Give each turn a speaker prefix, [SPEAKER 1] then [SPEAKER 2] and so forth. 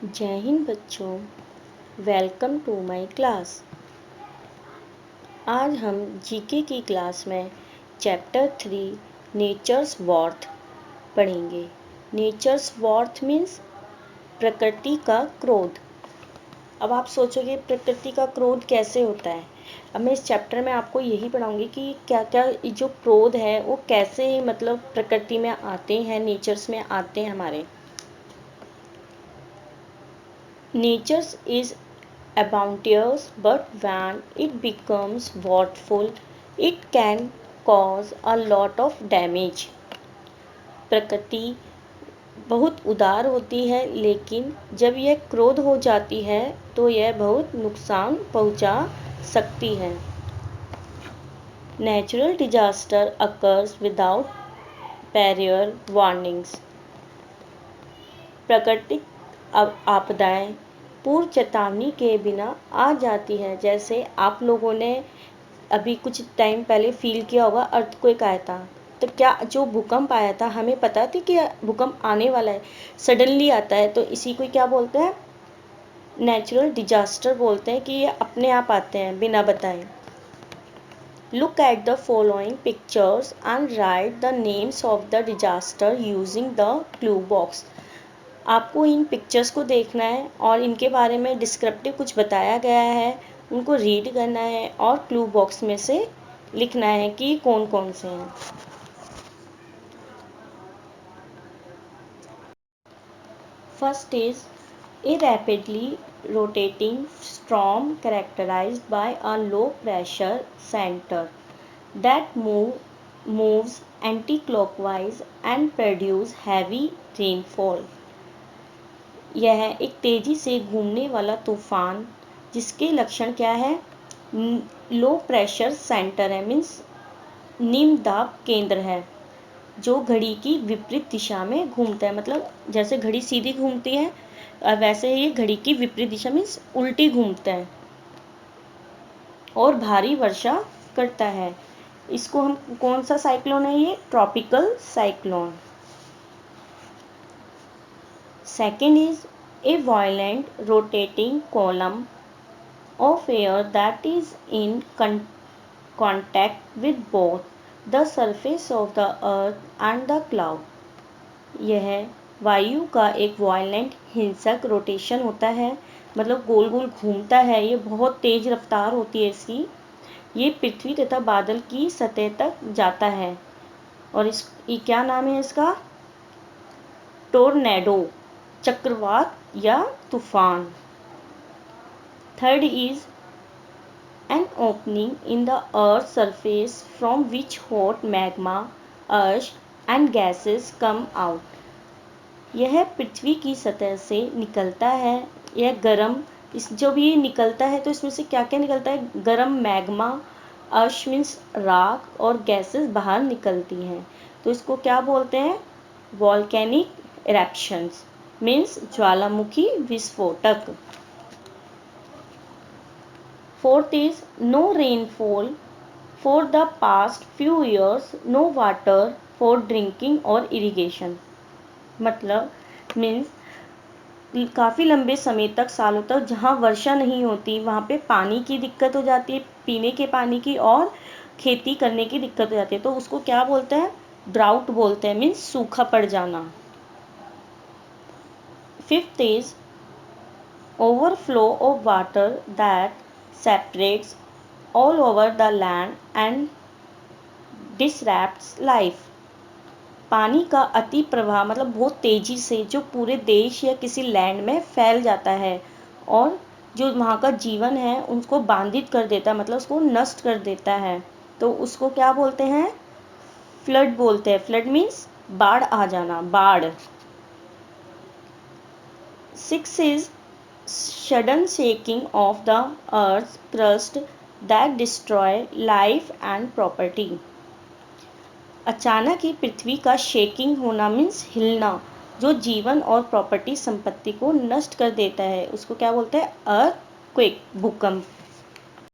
[SPEAKER 1] जय हिंद बच्चों, welcome to my class. आज हम जीके की क्लास में चैप्टर 3 नेचर्स वॉर्थ पढ़ेंगे। नेचर्स वॉर्थ मीन्स प्रकृति का क्रोध। अब आप सोचोगे प्रकृति का क्रोध कैसे होता है। अब मैं इस चैप्टर में आपको यही पढ़ाऊंगी कि क्या क्या जो क्रोध है वो कैसे मतलब प्रकृति में आते हैं, नेचर्स में आते हैं हमारे। Nature is bounteous, but when it becomes wrathful, it can cause a lot of damage. प्रकृति बहुत उदार होती है, लेकिन जब यह क्रोध हो जाती है तो यह बहुत नुकसान पहुंचा सकती है। Natural disaster occurs without prior warnings. प्राकृतिक आपदाएं पूर्व चेतावनी के बिना आ जाती है। जैसे आप लोगों ने अभी कुछ टाइम पहले फील किया होगा, अर्थक्वेक आया था। तो क्या जो भूकंप आया था हमें पता थी कि भूकंप आने वाला है, सडनली आता है, तो इसी को क्या बोलते हैं, नेचुरल डिजास्टर बोलते हैं कि ये अपने आप आते हैं बिना बताए। Look at the following pictures and write the names of the disaster using the clue box. आपको इन पिक्चर्स को देखना है और इनके बारे में डिस्क्रिप्टिव कुछ बताया गया है, उनको रीड करना है और क्लू बॉक्स में से लिखना है कि कौन कौन से हैं। First is a rapidly rotating storm characterised by a low pressure centre that moves anti-clockwise and produce heavy rainfall. यह एक तेजी से घूमने वाला तूफान जिसके लक्षण क्या है, लो प्रेशर सेंटर है, मीन्स निम्न दाब केंद्र है, जो घड़ी की विपरीत दिशा में घूमता है। मतलब जैसे घड़ी सीधी घूमती है वैसे ही घड़ी की विपरीत दिशा मीन्स उल्टी घूमता है और भारी वर्षा करता है। इसको हम कौन सा साइक्लोन है, ये tropical cyclone. Second is a violent rotating column of air that is in contact with both the surface of the earth and the cloud. यह वायु का एक वायलेंट हिंसक रोटेशन होता है, मतलब गोल गोल घूमता है, ये बहुत तेज रफ्तार होती है इसकी। ये पृथ्वी तथा बादल की सतह तक जाता है और ये क्या नाम है इसका, टोर्नेडो, चक्रवात या तूफान। Third is an opening in the earth surface from which hot magma, अश एंड गैसेस कम आउट। यह पृथ्वी की सतह से निकलता है, यह गर्म, इस जब ये निकलता है तो इसमें से क्या क्या निकलता है, गर्म मैग्मा, अश मीन्स राख और गैसेस बाहर निकलती हैं। तो इसको क्या बोलते हैं, वॉल्केनिक इरेप्शंस मीन्स ज्वालामुखी विस्फोटक। Fourth is no rainfall for the past few years, no water for drinking और इरिगेशन। मतलब मीन्स काफ़ी लंबे समय तक, सालों तक जहाँ वर्षा नहीं होती वहाँ पे पानी की दिक्कत हो जाती है, पीने के पानी की और खेती करने की दिक्कत हो जाती है। तो उसको क्या बोलते हैं, ड्राउट बोलते हैं, मीन्स सूखा पड़ जाना। Fifth is overflow of water that separates all over the land and disrupts life. पानी का अति प्रवाह मतलब बहुत तेजी से जो पूरे देश या किसी लैंड में फैल जाता है और जो वहाँ का जीवन है उसको बाधित कर देता है, मतलब उसको नष्ट कर देता है। तो उसको क्या बोलते हैं, फ्लड बोलते हैं। फ्लड मीन्स बाढ़ आ जाना, बाढ़। Six is sudden shaking of the earth's crust that destroy life and property. अचानक ही पृथ्वी का शेकिंग होना मीन्स हिलना, जो जीवन और प्रॉपर्टी संपत्ति को नष्ट कर देता है, उसको क्या बोलते हैं, अर्थक्वेक, भूकंप।